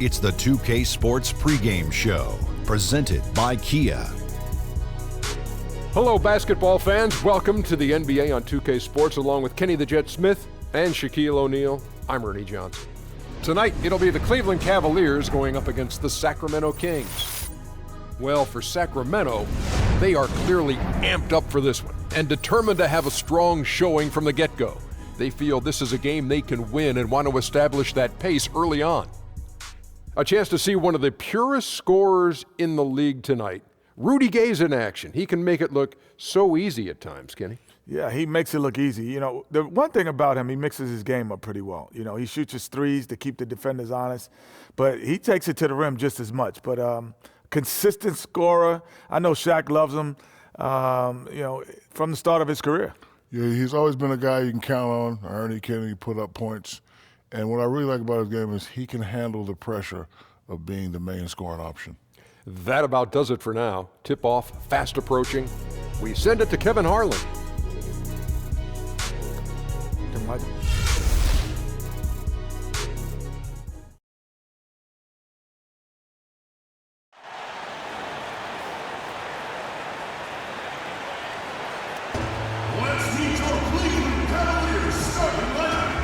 It's the 2K Sports pregame show, presented by Kia. Hello, basketball fans. Welcome to the NBA on 2K Sports, along with Kenny the Jet Smith and Shaquille O'Neal. I'm Ernie Johnson. Tonight, it'll be the Cleveland Cavaliers going up against the Sacramento Kings. Well, for Sacramento, they are clearly amped up for this one and determined to have a strong showing from the get-go. They feel this is a game they can win and want to establish that pace early on. A chance to see one of the purest scorers in the league tonight. Rudy Gay's in action. He can make it look so easy at times, Kenny. Yeah, he makes it look easy. You know, the one thing about him, he mixes his game up pretty well. You know, he shoots his threes to keep the defenders honest, but he takes it to the rim just as much. But consistent scorer. I know Shaq loves him, you know, from the start of his career. Yeah, he's always been a guy you can count on. Ernie Kennedy put up points. And what I really like about his game is he can handle the pressure of being the main scoring option. That about does it for now. Tip-off fast approaching. We send it to Kevin Harlan. Let's meet your Cleveland Cavaliers starting lineup.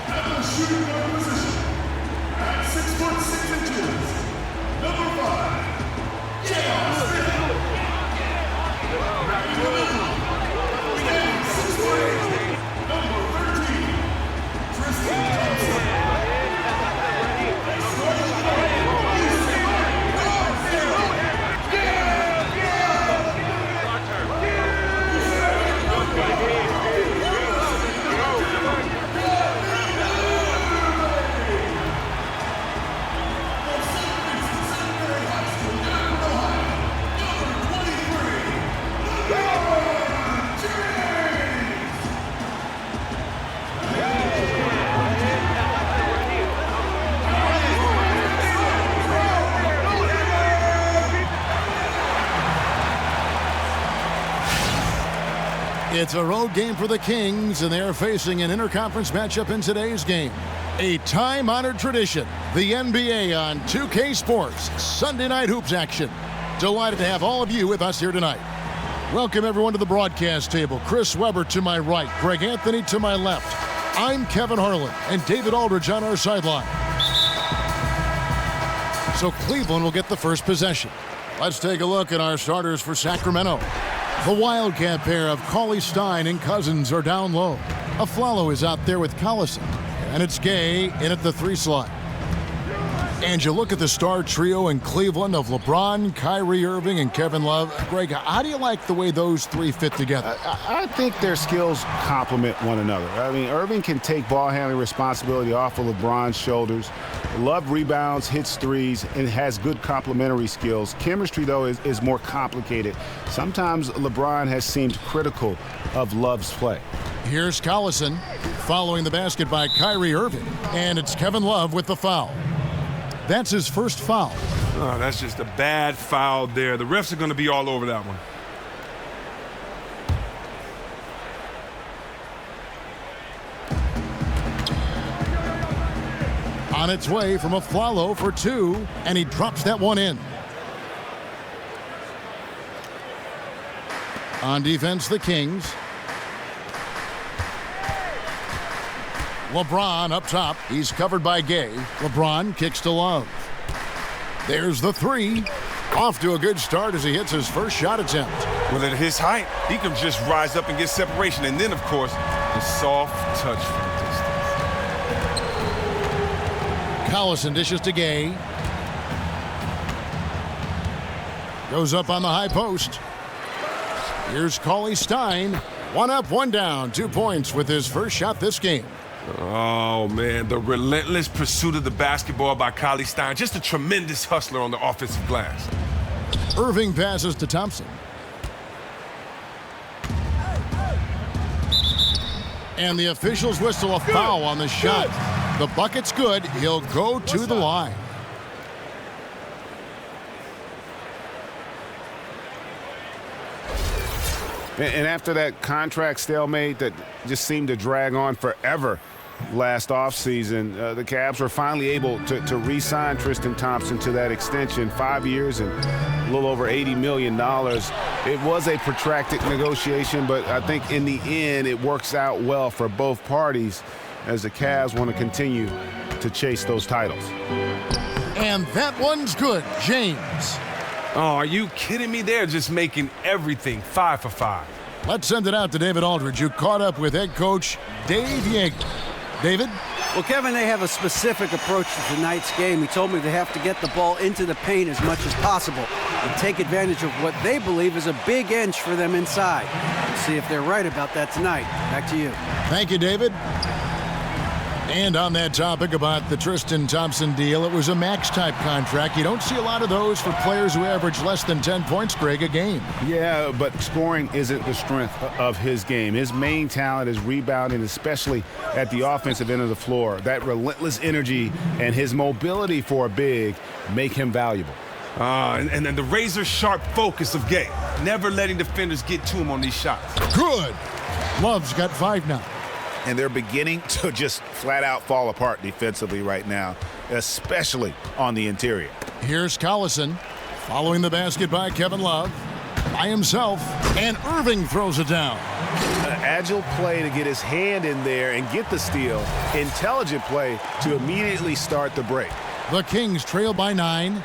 At the shooting guard position, at 6'6", number 5, J.R. Smith. Back in the middle, standing 6'8", number 13, Tristan Thompson. Starting lineup, Houston Rockets. It's a road game for the Kings, and they're facing an interconference matchup in today's game. A time-honored tradition, the NBA on 2K Sports, Sunday night hoops action. Delighted to have all of you with us here tonight. Welcome everyone to the broadcast table. Chris Webber to my right, Greg Anthony to my left. I'm Kevin Harlan, and David Aldridge on our sideline. So Cleveland will get the first possession. Let's take a look at our starters for Sacramento. The Wildcat pair of Cauley Stein and Cousins are down low. Aflalo is out there with Collison. And it's Gay in at the 3 slot. And you look at the star trio in Cleveland of LeBron, Kyrie Irving, and Kevin Love. Greg, how do you like the way those three fit together? I think their skills complement one another. I mean, Irving can take ball handling responsibility off of LeBron's shoulders. Love rebounds, hits threes, and has good complementary skills. Chemistry, though, is more complicated. Sometimes LeBron has seemed critical of Love's play. Here's Collison following the basket by Kyrie Irving. And it's Kevin Love with the foul. That's his first foul. Oh, that's just a bad foul there. The refs are going to be all over that one. On its way from Aflalo for 2, and he drops that one in. On defense, the Kings. LeBron up top. He's covered by Gay. LeBron kicks to Love. There's the 3. Off to a good start as he hits his first shot attempt. Well, at his height, he can just rise up and get separation. And then, of course, the soft touch from distance. Collison dishes to Gay. Goes up on the high post. Here's Cauley Stein. 1 up, 1 down. 2 points with his first shot this game. Oh, man, the relentless pursuit of the basketball by Cauley Stein. Just a tremendous hustler on the offensive glass. Irving passes to Thompson. And the officials whistle a foul on the shot. The bucket's good. He'll go to the line. And after that contract stalemate that just seemed to drag on forever, last offseason, the Cavs were finally able to re-sign Tristan Thompson to that extension, 5 years and a little over $80 million. It was a protracted negotiation, but I think in the end it works out well for both parties as the Cavs want to continue to chase those titles. And that one's good, James. Oh, are you kidding me? They're just making everything 5 for 5. Let's send it out to David Aldridge, who caught up with head coach Dave Yeager. David? Well, Kevin, they have a specific approach to tonight's game. He told me they have to get the ball into the paint as much as possible and take advantage of what they believe is a big inch for them inside. We'll see if they're right about that tonight. Back to you. Thank you, David. And on that topic about the Tristan Thompson deal, it was a max-type contract. You don't see a lot of those for players who average less than 10 points, Greg, a game. Yeah, but scoring isn't the strength of his game. His main talent is rebounding, especially at the offensive end of the floor. That relentless energy and his mobility for a big make him valuable. And then the razor-sharp focus of Gay, never letting defenders get to him on these shots. Good. Love's got 5 now. And they're beginning to just flat-out fall apart defensively right now, especially on the interior. Here's Collison, following the basket by Kevin Love, by himself, and Irving throws it down. An agile play to get his hand in there and get the steal. Intelligent play to immediately start the break. The Kings trail by 9.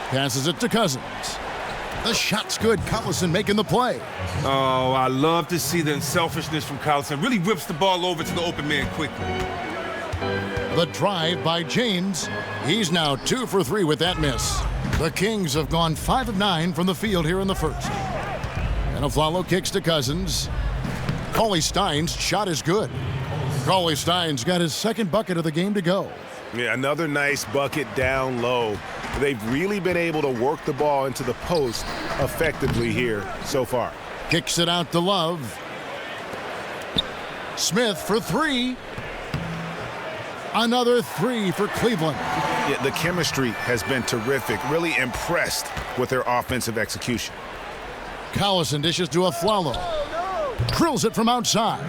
Passes it to Cousins. The shot's good. Collison making the play. Oh, I love to see the unselfishness from Collison. Really rips the ball over to the open man quickly. The drive by James. He's now 2 for 3 with that miss. The Kings have gone 5 of 9 from the field here in the first. And Aflalo kicks to Cousins. Cauley Stein's shot is good. Cauley Stein's got his second bucket of the game to go. Yeah, another nice bucket down low. They've really been able to work the ball into the post effectively here so far. Kicks it out to Love. Smith for 3. Another 3 for Cleveland. Yeah, the chemistry has been terrific. Really impressed with their offensive execution. Collison dishes to Aflalo. Drills it from outside.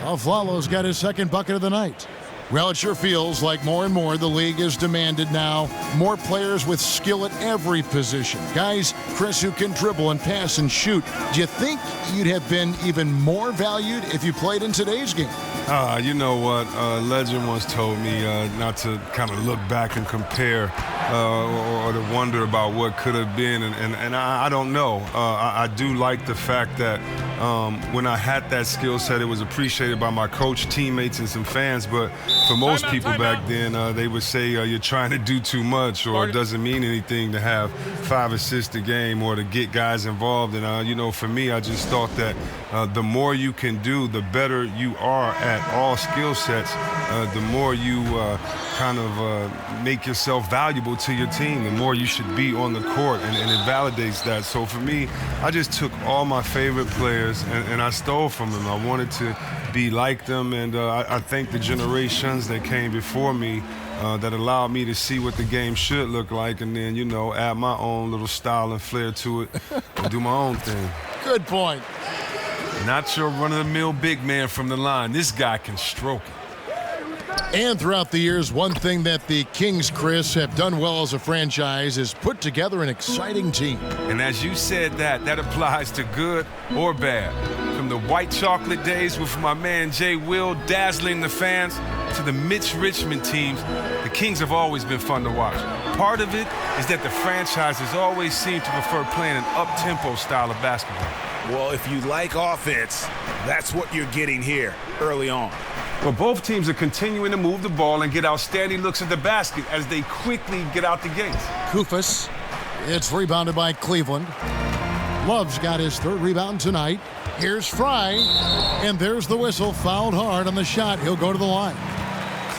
Aflalo's got his second bucket of the night. Well, it sure feels like more and more the league is demanded now. More players with skill at every position. Guys, Chris, who can dribble and pass and shoot. Do you think you'd have been even more valued if you played in today's game? You know what? A legend once told me not to kind of look back and compare or to wonder about what could have been. And I don't know. I do like the fact that when I had that skill set, it was appreciated by my coach, teammates, and some fans. But for most people back then, they would say you're trying to do too much, or it doesn't mean anything to have 5 assists a game or to get guys involved. And, you know, for me, I just thought that the more you can do, the better you are at all skill sets, the more you kind of make yourself valuable to your team, the more you should be on the court, and it validates that. So for me, I just took all my favorite players and I stole from them. I wanted to be like them, and I thank the generations that came before me that allowed me to see what the game should look like, and then, you know, add my own little style and flair to it and do my own thing. Good point. Not your run-of-the-mill big man from the line. This guy can stroke it. And throughout the years, one thing that the Kings, Chris, have done well as a franchise is put together an exciting team. And as you said, that applies to good or bad. From the white chocolate days with my man Jay Will dazzling the fans to the Mitch Richmond teams, the Kings have always been fun to watch. Part of it is that the franchise has always seemed to prefer playing an up-tempo style of basketball. Well, if you like offense, that's what you're getting here early on. Well, both teams are continuing to move the ball and get outstanding looks at the basket as they quickly get out the gates. Kufas. It's rebounded by Cleveland. Love's got his 3rd rebound tonight. Here's Fry, and there's the whistle. Fouled hard on the shot. He'll go to the line.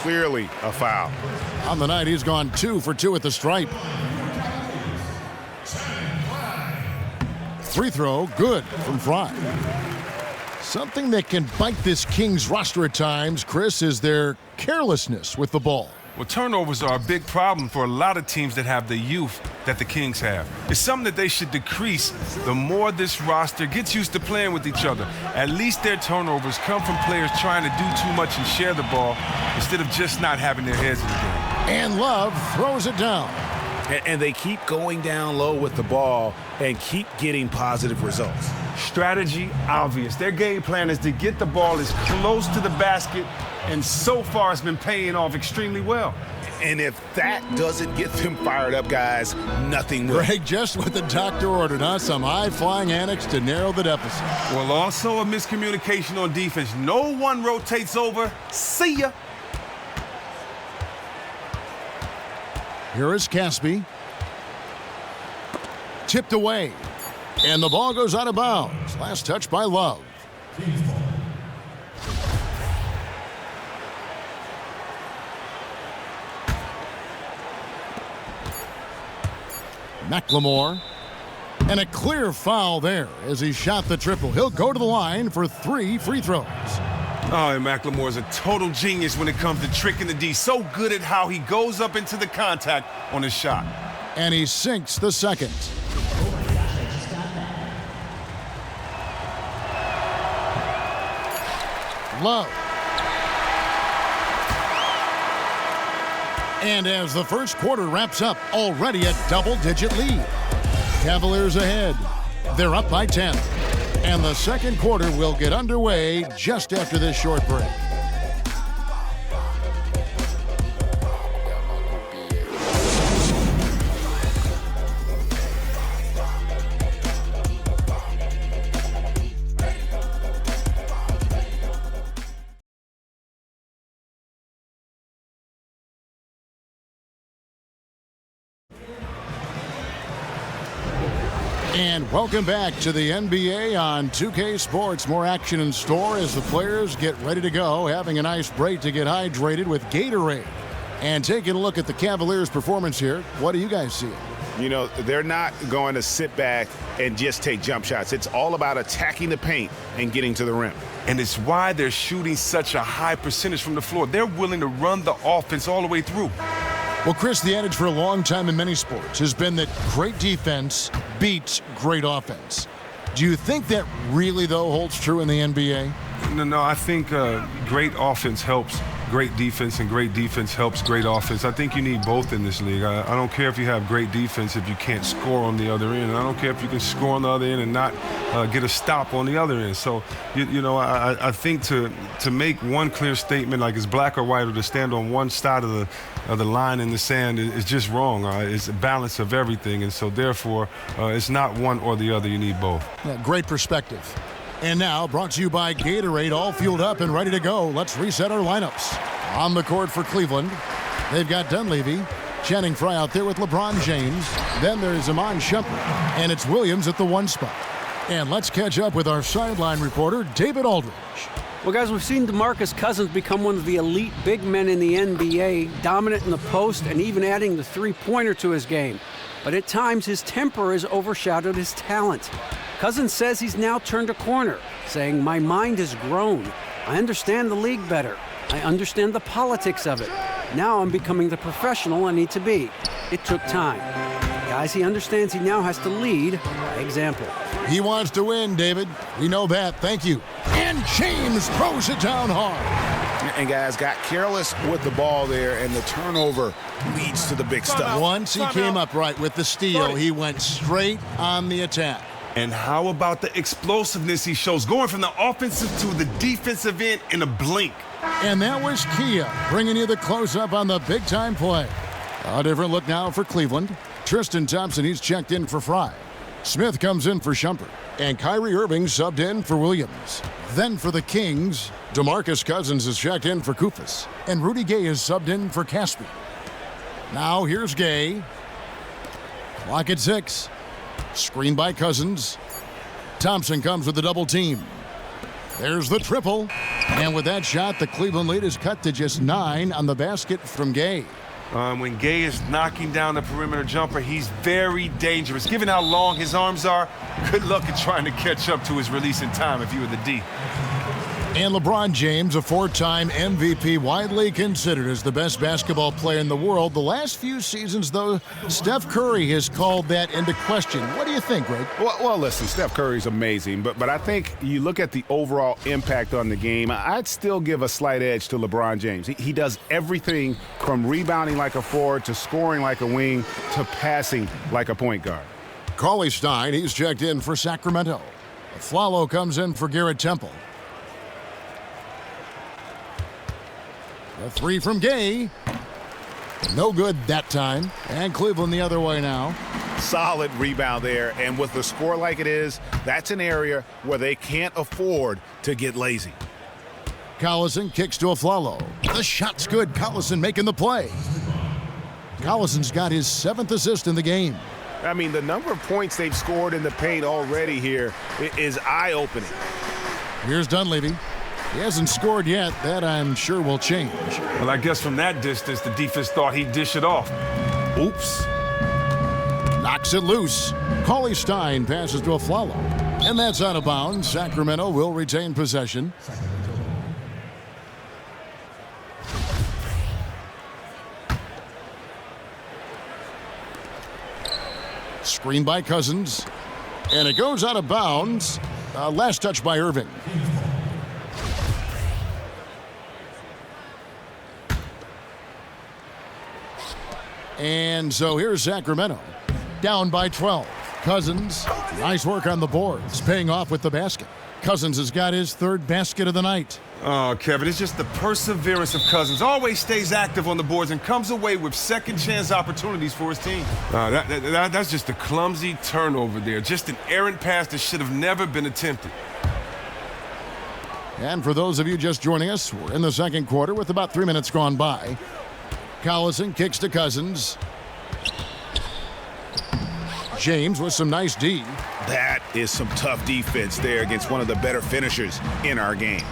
Clearly a foul. On the night, he's gone 2 for 2 at the stripe. Free throw, good from Fry. Something that can bite this Kings roster at times, Chris, is their carelessness with the ball. Well, turnovers are a big problem for a lot of teams that have the youth that the Kings have. It's something that they should decrease the more this roster gets used to playing with each other. At least their turnovers come from players trying to do too much and share the ball instead of just not having their heads in the game. And Love throws it down. And they keep going down low with the ball and keep getting positive results. Strategy obvious. Their game plan is to get the ball as close to the basket, and so far it's been paying off extremely well. And if that doesn't get them fired up, guys, nothing will. Greg, just what the doctor ordered, huh? Some high-flying annex to narrow the deficit. Well, also a miscommunication on defense. No one rotates over. See ya. Here is Caspi. Tipped away. And the ball goes out of bounds. Last touch by Love. McLemore. And a clear foul there as he shot the triple. He'll go to the line for 3 free throws. Oh, and McLemore's a total genius when it comes to tricking the D. So good at how he goes up into the contact on his shot. And he sinks the second. Love. And as the first quarter wraps up, already a double-digit lead. Cavaliers ahead. They're up by 10. And the second quarter will get underway just after this short break. And welcome back to the NBA on 2K Sports. More action in store as the players get ready to go, having a nice break to get hydrated with Gatorade. And taking a look at the Cavaliers' performance here, what do you guys see? You know, they're not going to sit back and just take jump shots. It's all about attacking the paint and getting to the rim. And it's why they're shooting such a high percentage from the floor. They're willing to run the offense all the way through. Well, Chris, the adage for a long time in many sports has been that great defense beats great offense. Do you think that really, though, holds true in the NBA? No, I think great offense helps great defense, and great defense helps great offense. I think you need both in this league. I don't care if you have great defense if you can't score on the other end, and I don't care if you can score on the other end and not get a stop on the other end. So, I think to make one clear statement like it's black or white, or to stand on one side of the line in the sand is just wrong. It's a balance of everything, and so therefore it's not one or the other. You need both. Yeah, great perspective. And now, brought to you by Gatorade, all fueled up and ready to go. Let's reset our lineups. On the court for Cleveland, they've got Dunleavy, Channing Frye out there with LeBron James. Then there's Iman Shumpert, and it's Williams at the 1 spot. And let's catch up with our sideline reporter, David Aldridge. Well, guys, we've seen DeMarcus Cousins become one of the elite big men in the NBA, dominant in the post and even adding the three-pointer to his game. But at times, his temper has overshadowed his talent. Cousins says he's now turned a corner, saying, "My mind has grown. I understand the league better. I understand the politics of it. Now I'm becoming the professional I need to be. It took time." Guys, he understands he now has to lead by example. He wants to win, David. We know that. Thank you. And James throws it down hard. And guys got careless with the ball there, and the turnover leads to the big stuff. Once he came up right with the steal, he went straight on the attack. And how about the explosiveness he shows, going from the offensive to the defensive end in a blink? And that was Kia bringing you the close-up on the big-time play. A different look now for Cleveland. Tristan Thompson, he's checked in for Frye. Smith comes in for Shumpert. And Kyrie Irving subbed in for Williams. Then for the Kings, DeMarcus Cousins is checked in for Koufos. And Rudy Gay is subbed in for Caspi. Now here's Gay. Clock at 6. Screen by Cousins. Thompson comes with the double team. There's the triple. And with that shot, the Cleveland lead is cut to just 9 on the basket from Gay. When Gay is knocking down the perimeter jumper, he's very dangerous. Given how long his arms are, good luck at trying to catch up to his release in time if you were the D. And LeBron James, a four-time MVP, widely considered as the best basketball player in the world. The last few seasons, though, Steph Curry has called that into question. What do you think, Greg? Well, listen, Steph Curry's amazing, but I think you look at the overall impact on the game, I'd still give a slight edge to LeBron James. He does everything from rebounding like a forward to scoring like a wing to passing like a point guard. Cauley Stein, he's checked in for Sacramento. Flalo comes in for Garrett Temple. A three from Gay. No good that time. And Cleveland the other way now. Solid rebound there. And with the score like it is, that's an area where they can't afford to get lazy. Collison kicks to Flalo. The shot's good. Collison making the play. Collison's got his 7th assist in the game. I mean, the number of points they've scored in the paint already here is eye-opening. Here's Dunleavy. He hasn't scored yet. That, I'm sure, will change. Well, I guess from that distance, the defense thought he'd dish it off. Oops. Knocks it loose. Cauley Stein passes to Flalo. And that's out of bounds. Sacramento will retain possession. Screen by Cousins. And it goes out of bounds. Last touch by Irving. And so here's Sacramento. Down by 12. Cousins, nice work on the boards. Paying off with the basket. Cousins has got his 3rd basket of the night. Oh, Kevin, it's just the perseverance of Cousins. Always stays active on the boards and comes away with second chance opportunities for his team. That's just a clumsy turnover there. Just an errant pass that should have never been attempted. And for those of you just joining us, we're in the second quarter with about 3 minutes gone by. Collison kicks to Cousins. James with some nice D. That is some tough defense there against one of the better finishers in our game.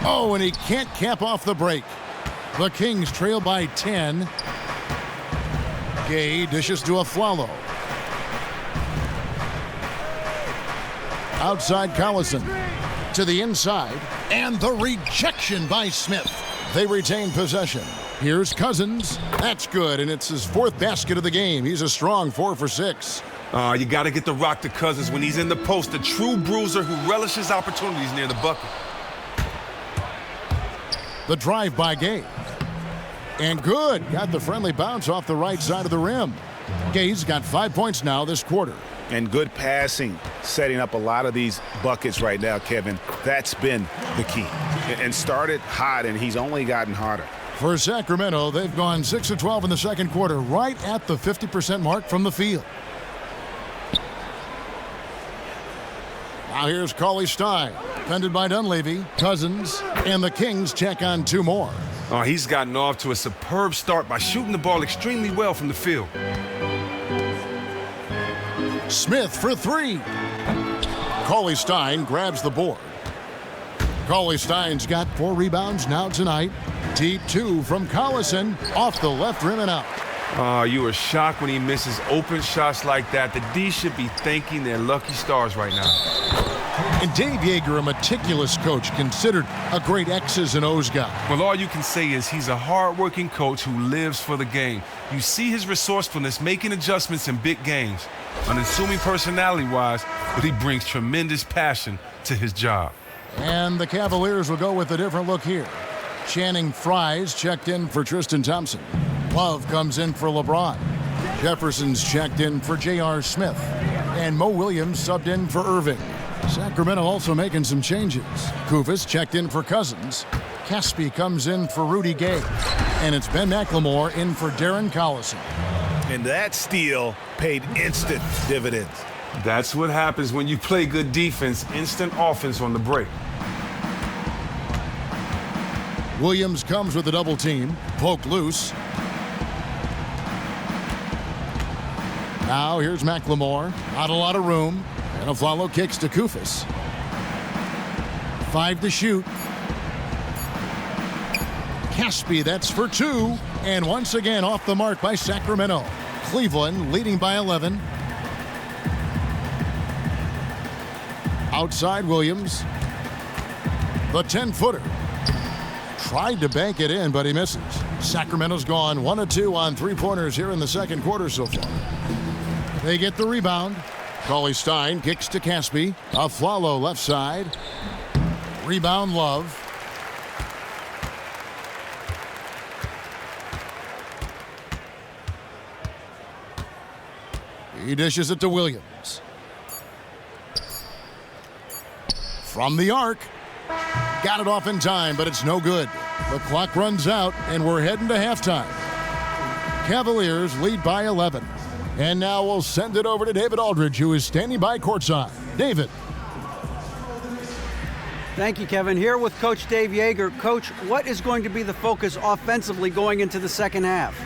Oh, and he can't cap off the break. The Kings trail by 10. Gay dishes to Flalo. Outside Collison. To the inside. And the rejection by Smith. They retain possession. Here's Cousins. That's good, and it's his 4th basket of the game. He's a strong 4 for 6. You got to get the rock to Cousins when he's in the post. A true bruiser who relishes opportunities near the bucket. The drive by Gay. And good. Got the friendly bounce off the right side of the rim. Gay's got 5 points now this quarter. And good passing, setting up a lot of these buckets right now, Kevin. That's been the key. And started hot, and he's only gotten hotter. For Sacramento, they've gone 6 of 12 in the second quarter, right at the 50% mark from the field. Now here's Cauley Stein, defended by Dunleavy, Cousins, and the Kings check on 2 more. Oh, he's gotten off to a superb start by shooting the ball extremely well from the field. Smith for 3. Cauley Stein grabs the board. Cauley Stein's got 4 rebounds now tonight. Deep 2 from Collison, off the left rim and out. You were shocked when he misses open shots like that. The D should be thanking their lucky stars right now. And Dave Yeager, a meticulous coach, considered a great X's and O's guy. Well, all you can say is he's a hard-working coach who lives for the game. You see his resourcefulness making adjustments in big games. Unassuming personality-wise, but he brings tremendous passion to his job. And the Cavaliers will go with a different look here. Channing Frye's checked in for Tristan Thompson. Love comes in for LeBron. Jefferson's checked in for J.R. Smith. And Mo Williams subbed in for Irving. Sacramento also making some changes. Kufis checked in for Cousins. Caspi comes in for Rudy Gay. And it's Ben McLemore in for Darren Collison. And that steal paid instant dividends. That's what happens when you play good defense, instant offense on the break. Williams comes with a double team. Poked loose. Now here's McLemore. Not a lot of room. And Aflalo kicks to Kufis. 5 to shoot. Caspi, that's for 2. And once again off the mark by Sacramento. Cleveland leading by 11. Outside Williams. The 10-footer. Tried to bank it in, but he misses. Sacramento's gone 1 of 2 on three-pointers here in the second quarter so far. They get the rebound. Cauley-Stein kicks to Caspi. Aflalo left side. Rebound Love. He dishes it to Williams. From the arc. Got it off in time, but it's no good. The clock runs out, and we're heading to halftime. Cavaliers lead by 11. And now we'll send it over to David Aldridge, who is standing by courtside. David. Thank you, Kevin. Here with Coach Dave Yeager. Coach, what is going to be the focus offensively going into the second half?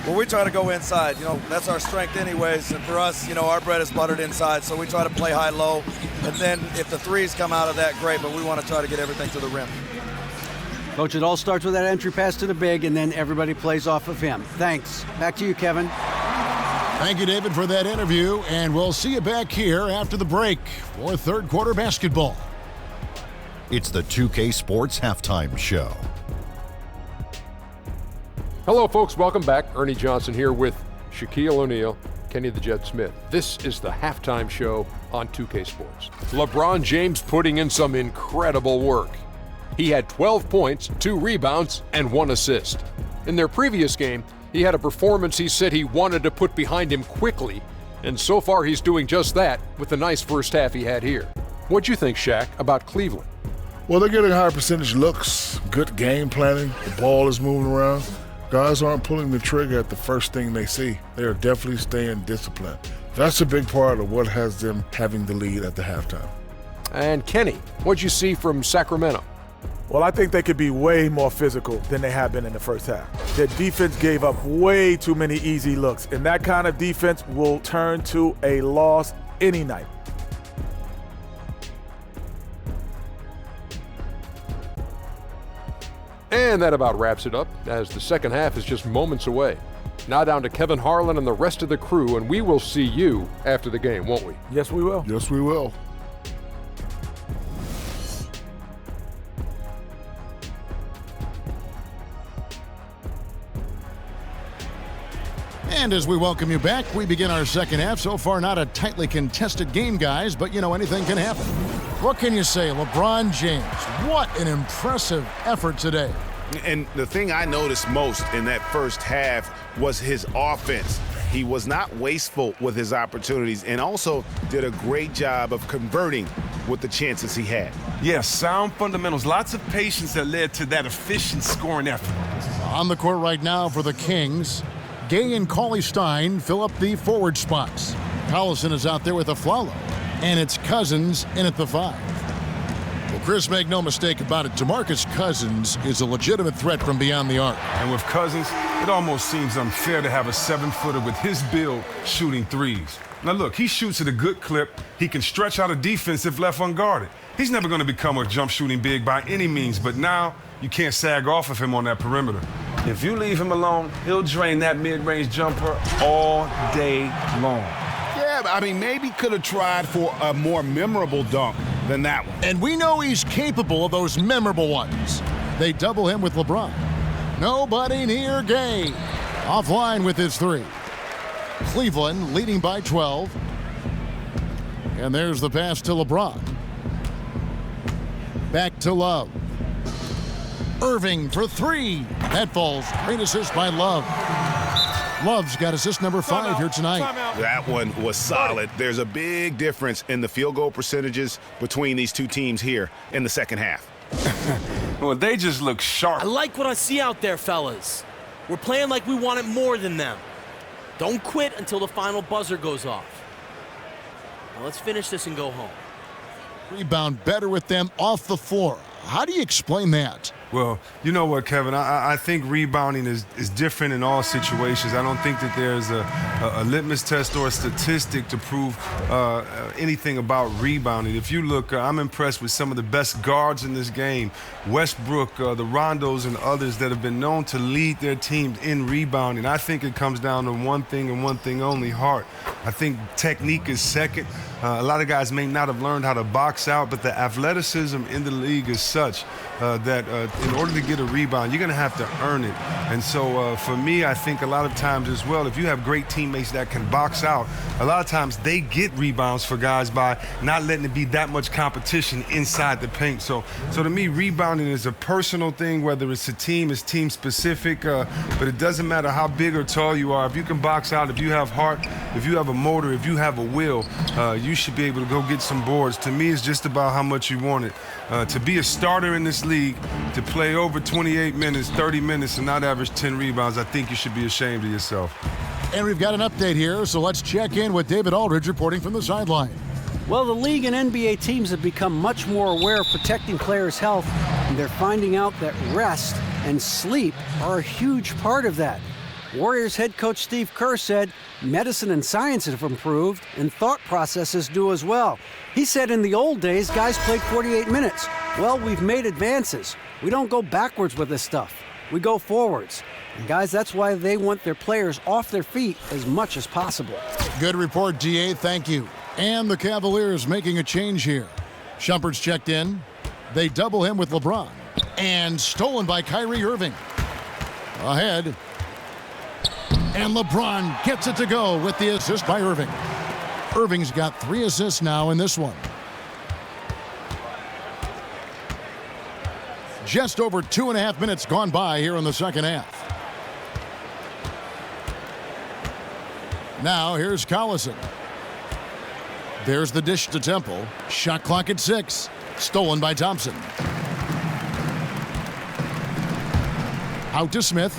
Well, we try to go inside. That's our strength anyways. And for us, our bread is buttered inside. So we try to play high-low. And then if the threes come out of that, great. But we want to try to get everything to the rim. Coach, it all starts with that entry pass to the big, and then everybody plays off of him. Thanks. Back to you, Kevin. Thank you, David, for that interview. And we'll see you back here after the break for third quarter basketball. It's the 2K Sports Halftime Show. Hello, folks. Welcome back. Ernie Johnson here with Shaquille O'Neal, Kenny the Jet Smith. This is the halftime show on 2K Sports. LeBron James putting in some incredible work. He had 12 points, 2 rebounds, and 1 assist. In their previous game, he had a performance he said he wanted to put behind him quickly, and so far he's doing just that with the nice first half he had here. What'd you think, Shaq, about Cleveland? Well, they're getting high percentage looks, good game planning, the ball is moving around. Guys aren't pulling the trigger at the first thing they see. They are definitely staying disciplined. That's a big part of what has them having the lead at the halftime. And Kenny, what'd you see from Sacramento? Well, I think they could be way more physical than they have been in the first half. Their defense gave up way too many easy looks, and that kind of defense will turn to a loss any night. And that about wraps it up, as the second half is just moments away. Now down to Kevin Harlan and the rest of the crew, and we will see you after the game, won't we? Yes, we will. Yes, we will. And as we welcome you back, we begin our second half. So far, not a tightly contested game, guys, but anything can happen. What can you say? LeBron James, what an impressive effort today. And the thing I noticed most in that first half was his offense. He was not wasteful with his opportunities and also did a great job of converting with the chances he had. Yes, sound fundamentals, lots of patience that led to that efficient scoring effort. On the court right now for the Kings, Gay and Cauley-Stein fill up the forward spots. Collison is out there with Aflalo, and it's Cousins in at the 5. Well, Chris, make no mistake about it, DeMarcus Cousins is a legitimate threat from beyond the arc. And with Cousins, it almost seems unfair to have a 7-footer with his build shooting threes. Now look, he shoots at a good clip. He can stretch out a defense if left unguarded. He's never going to become a jump shooting big by any means, but now you can't sag off of him on that perimeter. If you leave him alone, he'll drain that mid-range jumper all day long. Yeah, I mean, maybe could have tried for a more memorable dunk than that one. And we know he's capable of those memorable ones. They double him with LeBron. Nobody near Gay. Offline with his 3. Cleveland leading by 12. And there's the pass to LeBron. Back to Love. Irving for 3. That falls. Great assist by Love. Love's got assist number 5 here tonight. That one was solid. There's a big difference in the field goal percentages between these two teams here in the second half. Well, they just look sharp. I like what I see out there, fellas. We're playing like we want it more than them. Don't quit until the final buzzer goes off. Now let's finish this and go home. Rebound better with them off the floor. How do you explain that? Well, you know what, Kevin? I think rebounding is different in all situations. I don't think that there's a litmus test or a statistic to prove anything about rebounding. If you look, I'm impressed with some of the best guards in this game. Westbrook, the Rondos, and others that have been known to lead their teams in rebounding. I think it comes down to one thing and one thing only, heart. I think technique is second. A lot of guys may not have learned how to box out, but the athleticism in the league is such that in order to get a rebound, you're going to have to earn it. And so for me, I think a lot of times as well, if you have great teammates that can box out, a lot of times they get rebounds for guys by not letting it be that much competition inside the paint. So to me, rebounding is a personal thing, whether it's a team, it's team specific, but it doesn't matter how big or tall you are. If you can box out, if you have heart, if you have a motor, if you have a will, you should be able to go get some boards. To me, it's just about how much you want it. To be a starter in this league, to play over 28 minutes, 30 minutes, and not average 10 rebounds, I think you should be ashamed of yourself. And we've got an update here, so let's check in with David Aldridge reporting from the sideline. Well, the league and NBA teams have become much more aware of protecting players' health, and they're finding out that rest and sleep are a huge part of that. Warriors head coach Steve Kerr said medicine and science have improved, and thought processes do as well. He said in the old days, guys played 48 minutes. Well, we've made advances. We don't go backwards with this stuff. We go forwards. And guys, that's why they want their players off their feet as much as possible. Good report, DA. Thank you. And the Cavaliers making a change here. Shumpert's checked in. They double him with LeBron. And stolen by Kyrie Irving. Ahead. And LeBron gets it to go with the assist by Irving. Irving's got 3 assists now in this one. Just over 2.5 minutes gone by here in the second half. Now here's Collison. There's the dish to Temple. Shot clock at 6. Stolen by Thompson. Out to Smith.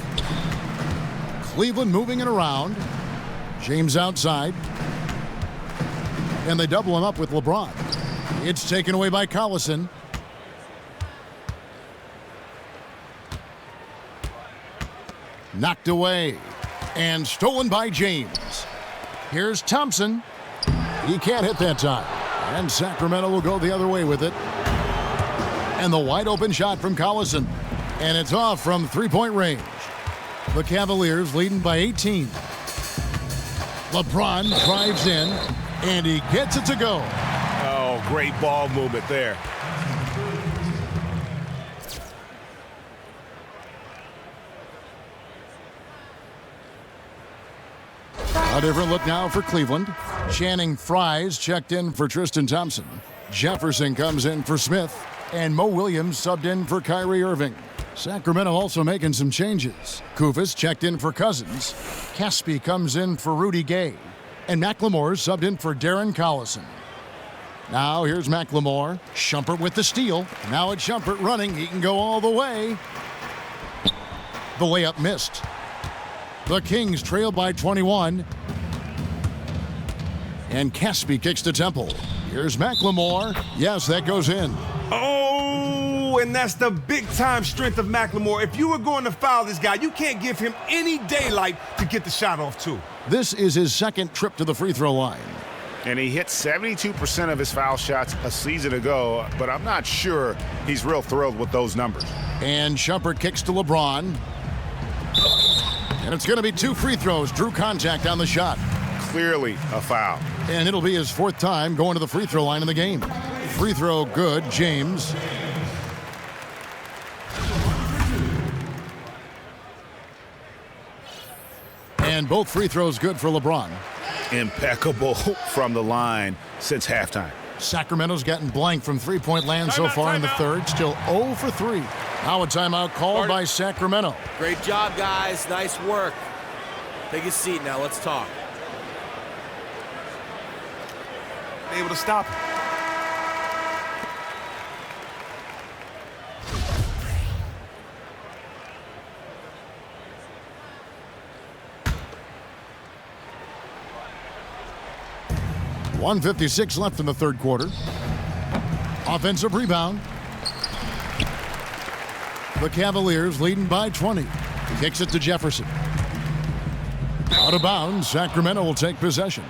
Cleveland moving it around. James outside. And they double him up with LeBron. It's taken away by Collison. Knocked away. And stolen by James. Here's Thompson. He can't hit that time. And Sacramento will go the other way with it. And the wide open shot from Collison. And it's off from three-point range. The Cavaliers leading by 18. LeBron drives in, and he gets it to go. Oh, great ball movement there. A different look now for Cleveland. Channing Frye's checked in for Tristan Thompson. Jefferson comes in for Smith. And Mo Williams subbed in for Kyrie Irving. Sacramento also making some changes. Kufis checked in for Cousins. Caspi comes in for Rudy Gay. And McLemore subbed in for Darren Collison. Now here's McLemore. Shumpert with the steal. Now it's Shumpert running. He can go all the way. The layup missed. The Kings trail by 21. And Caspi kicks to Temple. Here's McLemore. Yes, that goes in. Oh, and that's the big-time strength of McLemore. If you were going to foul this guy, you can't give him any daylight to get the shot off, too. This is his second trip to the free throw line. And he hit 72% of his foul shots a season ago, but I'm not sure he's real thrilled with those numbers. And Shumpert kicks to LeBron. And it's going to be 2 free throws. Drew contact on the shot. Clearly a foul. And it'll be his 4th time going to the free throw line in the game. Free throw good, James. And both free throws good for LeBron. Impeccable from the line since halftime. Sacramento's gotten blank from three-point land so far in the third. Still 0 for 3. Now a timeout called by Sacramento. Great job, guys. Nice work. Take a seat now. Let's talk. Able to stop him. .156 left in the third quarter. Offensive rebound. The Cavaliers leading by 20. Kicks it to Jefferson. Out of bounds, Sacramento will take possession.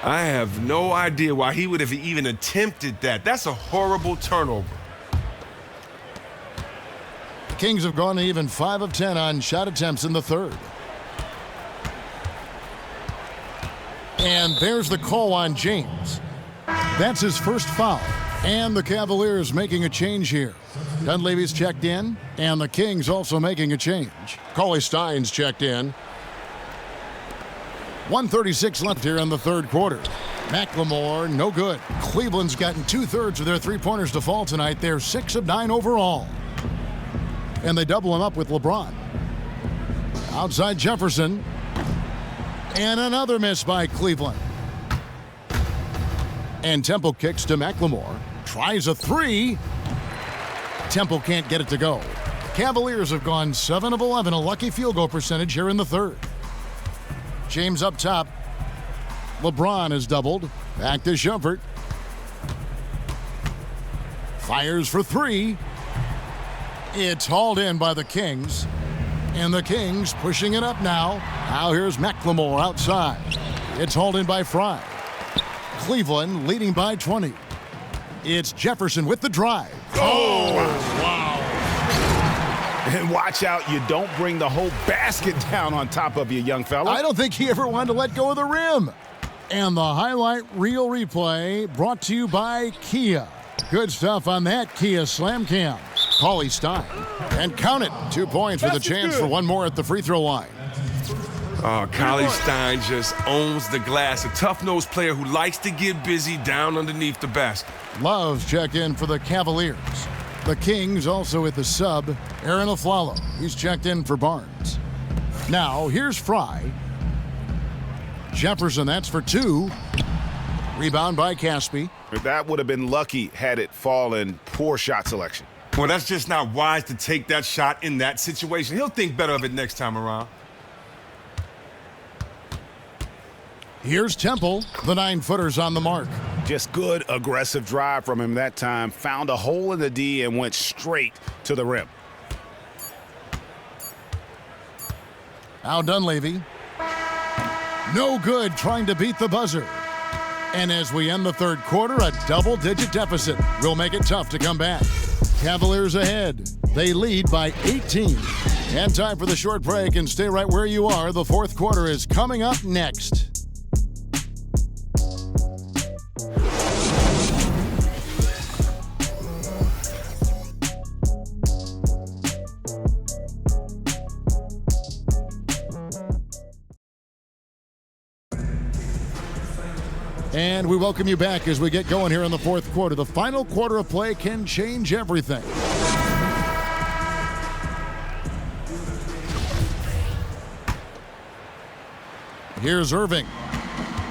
I have no idea why he would have even attempted that. That's a horrible turnover. The Kings have gone even 5 of 10 on shot attempts in the third. And there's the call on James. That's his first foul. And the Cavaliers making a change here. Dunleavy's checked in, and the Kings also making a change. Cauley Stein's checked in. 1:36 left here in the third quarter. McLemore, no good. Cleveland's gotten 2/3 of their three-pointers to fall tonight. They're 6 of 9 overall. And they double him up with LeBron. Outside Jefferson. And another miss by Cleveland. And Temple kicks to McLemore. Tries a three. Temple can't get it to go. Cavaliers have gone 7 of 11, a lucky field goal percentage here in the third. James up top. LeBron is doubled. Back to Shumpert. Fires for three. It's hauled in by the Kings. And the Kings pushing it up now. Now here's McLemore outside. It's hauled in by Fry. Cleveland leading by 20. It's Jefferson with the drive. Oh, wow. And watch out, you don't bring the whole basket down on top of you, young fella. I don't think he ever wanted to let go of the rim. And the highlight reel replay brought to you by Kia. Good stuff on that Kia Slam Cam. Cauley Stein. And count it. 2 points with a chance for one more at the free throw line. Oh, Cauley Stein just owns the glass. A tough-nosed player who likes to get busy down underneath the basket. Love's check in for the Cavaliers. The Kings also at the sub, Aaron Aflalo. He's checked in for Barnes. Now, here's Fry. Jefferson, that's for 2. Rebound by Caspi. That would have been lucky had it fallen. Poor shot selection. Well, that's just not wise to take that shot in that situation. He'll think better of it next time around. Here's Temple. The 9-footer's on the mark. Just good, aggressive drive from him that time. Found a hole in the D and went straight to the rim. Now Dunleavy. No good trying to beat the buzzer. And as we end the third quarter, a double-digit deficit will make it tough to come back. Cavaliers ahead. They lead by 18. And time for the short break, and stay right where you are. The fourth quarter is coming up next. And we welcome you back as we get going here in the fourth quarter. The final quarter of play can change everything. Here's Irving.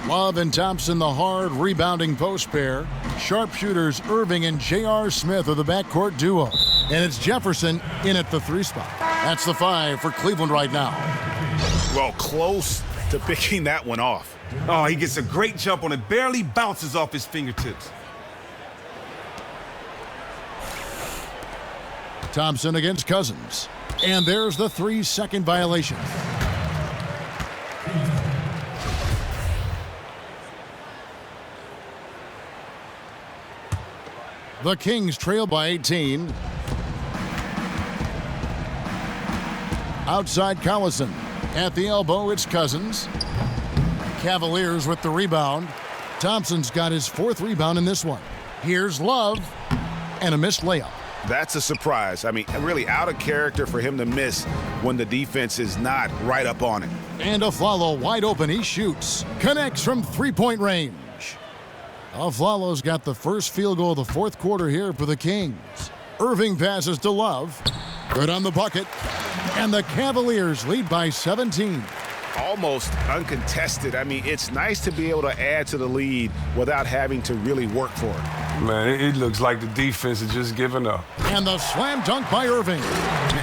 Love and Thompson, the hard rebounding post pair. Sharpshooters Irving and J.R. Smith are the backcourt duo. And it's Jefferson in at the 3 spot. That's the 5 for Cleveland right now. Well, close to picking that one off. Oh, he gets a great jump on it. Barely bounces off his fingertips. Thompson against Cousins. And there's the 3-second violation. The Kings trail by 18. Outside Collison. At the elbow, it's Cousins. Cavaliers with the rebound. Thompson's got his 4th rebound in this one. Here's Love. And a missed layup. That's a surprise. I mean, really out of character for him to miss when the defense is not right up on it. And Aflalo wide open. He shoots. Connects from 3-point range. Aflalo's got the first field goal of the fourth quarter here for the Kings. Irving passes to Love. Good on the bucket. And the Cavaliers lead by 17. Almost uncontested. I mean, it's nice to be able to add to the lead without having to really work for it. Man, it looks like the defense is just giving up. And the slam dunk by Irving.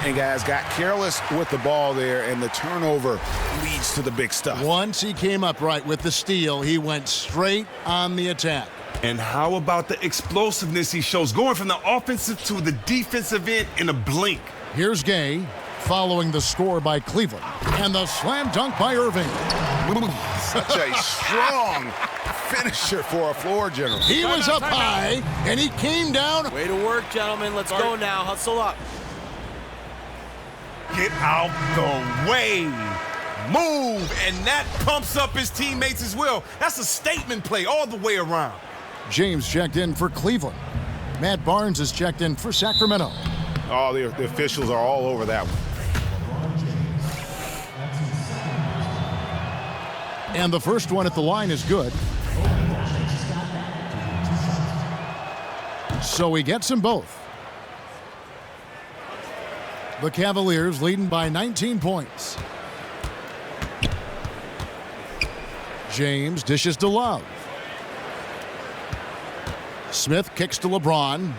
And guys got careless with the ball there, and the turnover leads to the big stuff. Once he came up right with the steal, he went straight on the attack. And how about the explosiveness he shows, going from the offensive to the defensive end in a blink? Here's Gay, following the score by Cleveland, and the slam dunk by Irving. Such a strong finisher for a floor general. He was up high, and he came down. Way to work, gentlemen. Let's go now. Hustle up. Get out the way. Move, and that pumps up his teammates as well. That's a statement play all the way around. James checked in for Cleveland. Matt Barnes is checked in for Sacramento. Oh, the officials are all over that one. And the first one at the line is good. So he gets them both. The Cavaliers leading by 19 points. James dishes to Love. Smith kicks to LeBron.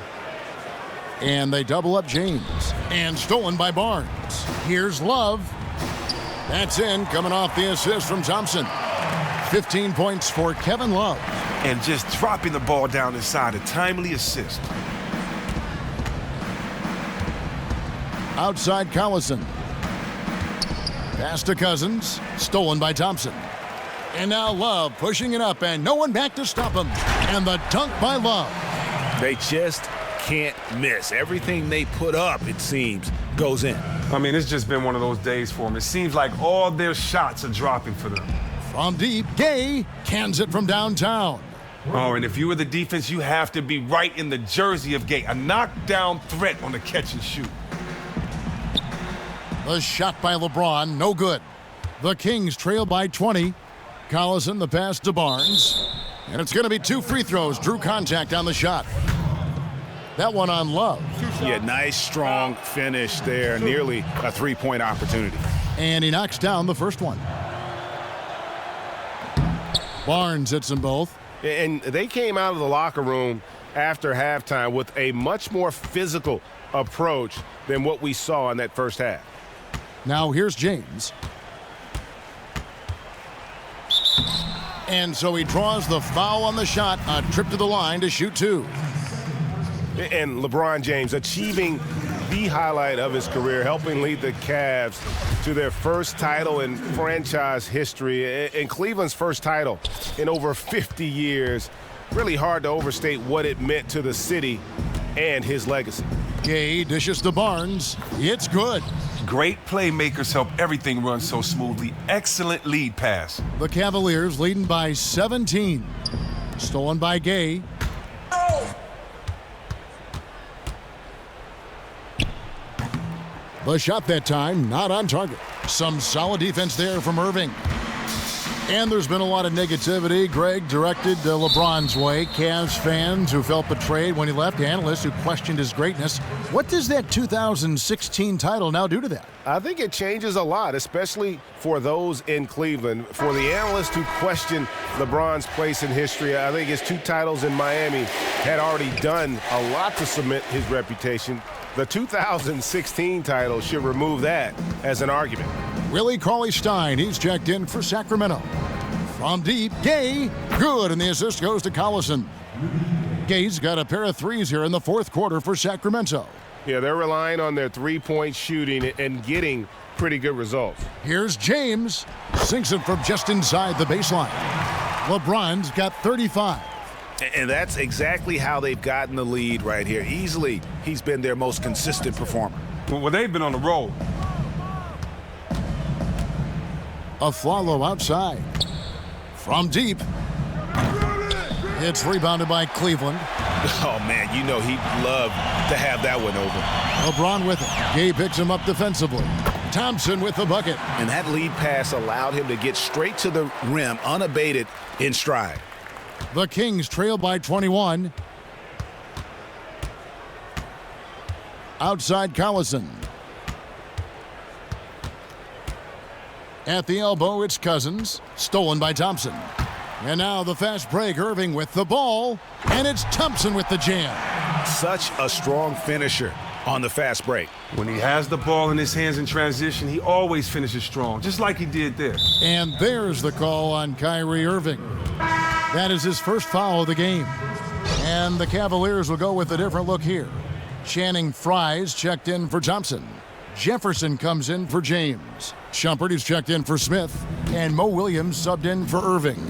And they double up James. And stolen by Barnes. Here's Love. That's in, coming off the assist from Thompson. 15 points for Kevin Love. And just dropping the ball down inside, a timely assist. Outside Collison. Pass to Cousins. Stolen by Thompson. And now Love pushing it up, and no one back to stop him. And the dunk by Love. They just can't miss. Everything they put up, it seems, goes in. I mean, it's just been one of those days for them. It seems like all their shots are dropping for them. From deep, Gay cans it from downtown. Oh, and if you were the defense, you have to be right in the jersey of Gay. A knockdown threat on the catch and shoot. The shot by LeBron, no good. The Kings trail by 20. Collison, the pass to Barnes. And it's going to be 2 free throws. Drew contact on the shot. That one on Love. Yeah, nice, strong finish there. Nearly a three-point opportunity. And he knocks down the first one. Barnes hits them both. And they came out of the locker room after halftime with a much more physical approach than what we saw in that first half. Now here's James. And so he draws the foul on the shot. A trip to the line to shoot 2. And LeBron James achieving the highlight of his career, helping lead the Cavs to their first title in franchise history, and Cleveland's first title in over 50 years. Really hard to overstate what it meant to the city and his legacy. Gay dishes to Barnes. It's good. Great playmakers help everything run so smoothly. Excellent lead pass. The Cavaliers leading by 17. Stolen by Gay. The shot that time, not on target. Some solid defense there from Irving. And there's been a lot of negativity, Greg, directed LeBron's way. Cavs fans who felt betrayed when he left, analysts who questioned his greatness. What does that 2016 title now do to that? I think it changes a lot, especially for those in Cleveland. For the analysts who question LeBron's place in history, I think his 2 titles in Miami had already done a lot to cement his reputation. The 2016 title should remove that as an argument. Willie Cauley-Stein, he's checked in for Sacramento. From deep, Gay, good, and the assist goes to Collison. Gay's got a pair of threes here in the fourth quarter for Sacramento. Yeah, they're relying on their three-point shooting and getting pretty good results. Here's James, sinks it from just inside the baseline. LeBron's got 35. And that's exactly how they've gotten the lead right here. Easily, he's been their most consistent performer. Well, they've been on the roll. Aflalo outside. From deep. It's rebounded by Cleveland. Oh, man, you know he'd love to have that one over. LeBron with it. Gay picks him up defensively. Thompson with the bucket. And that lead pass allowed him to get straight to the rim, unabated in stride. The Kings trail by 21. Outside Collison. At the elbow, it's Cousins. Stolen by Thompson. And now the fast break, Irving with the ball. And it's Thompson with the jam. Such a strong finisher on the fast break. When he has the ball in his hands in transition, he always finishes strong, just like he did there. And there's the call on Kyrie Irving. That is his first foul of the game. And the Cavaliers will go with a different look here. Channing Frye's checked in for Thompson. Jefferson comes in for James. Shumpert is checked in for Smith. And Mo Williams subbed in for Irving.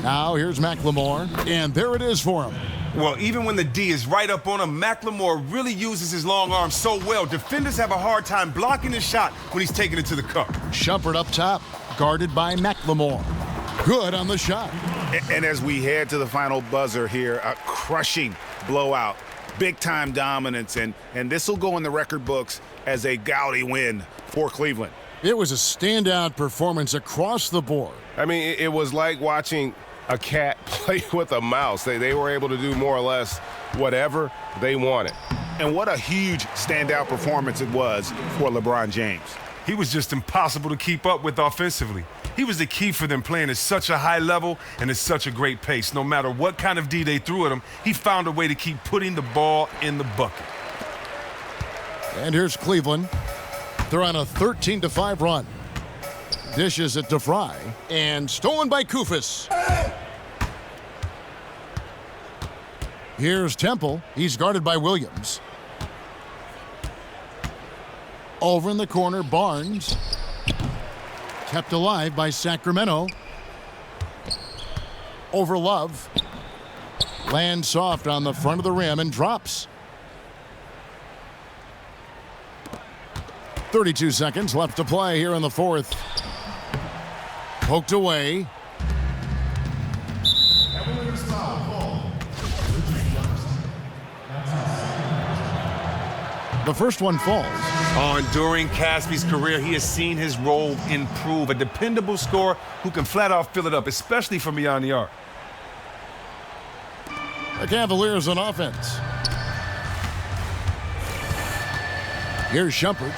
Now here's McLemore, and there it is for him. Well, even when the D is right up on him, McLemore really uses his long arm so well. Defenders have a hard time blocking his shot when he's taking it to the cup. Shumpert up top, guarded by McLemore. Good on the shot. And as we head to the final buzzer here, a crushing blowout, big-time dominance, and this will go in the record books as a gaudy win for Cleveland. It was a standout performance across the board. I mean, it was like watching a cat play with a mouse. They were able to do more or less whatever they wanted. And what a huge standout performance it was for LeBron James. He was just impossible to keep up with offensively. He was the key for them playing at such a high level and at such a great pace. No matter what kind of D they threw at him, he found a way to keep putting the ball in the bucket. And here's Cleveland. They're on a 13-5 run. Dishes it to Fry, and stolen by Koufos. Here's Temple. He's guarded by Williams. Over in the corner, Barnes. Kept alive by Sacramento. Over Love. Lands soft on the front of the rim and drops. 32 seconds left to play here in the fourth. Poked away. The first one falls. During Caspi's career, he has seen his role improve. A dependable scorer who can flat out fill it up, especially from beyond the arc. The Cavaliers on offense. Here's Shumpert.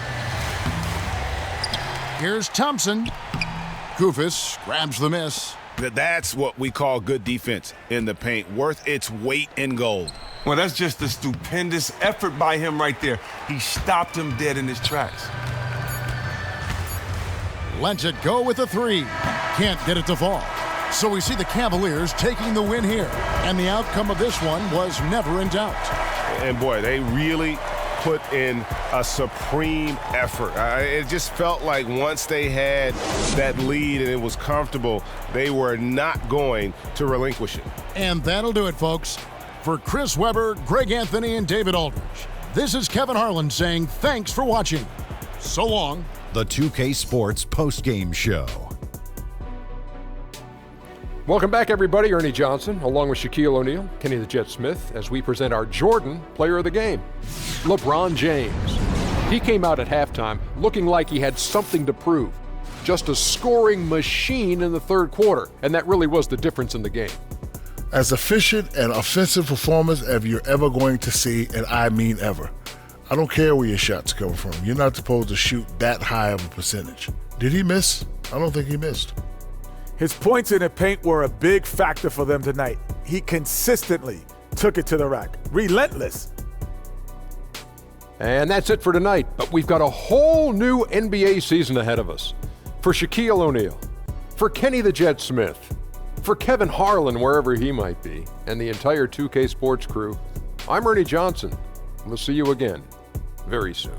Here's Thompson. Koufos grabs the miss. That's what we call good defense in the paint, worth its weight in gold. Well, that's just a stupendous effort by him right there. He stopped him dead in his tracks. Lets it go with a three. Can't get it to fall. So we see the Cavaliers taking the win here. And the outcome of this one was never in doubt. And boy, they really put in a supreme effort. It just felt like once they had that lead and it was comfortable, they were not going to relinquish it. And that'll do it, folks. For Chris Webber, Greg Anthony, and David Aldridge, this is Kevin Harlan saying thanks for watching. So long. The 2K Sports Postgame Show. Welcome back, everybody. Ernie Johnson, along with Shaquille O'Neal, Kenny the Jet Smith, as we present our Jordan Player of the Game, LeBron James. He came out at halftime looking like he had something to prove. Just a scoring machine in the third quarter, and that really was the difference in the game. As efficient and offensive performance as you're ever going to see, and I mean ever. I don't care where your shots come from. You're not supposed to shoot that high of a percentage. Did he miss? I don't think he missed. His points in the paint were a big factor for them tonight. He consistently took it to the rack. Relentless. And that's it for tonight, but we've got a whole new NBA season ahead of us. For Shaquille O'Neal, for Kenny the Jet Smith, for Kevin Harlan, wherever he might be, and the entire 2K Sports crew, I'm Ernie Johnson. We'll see you again very soon.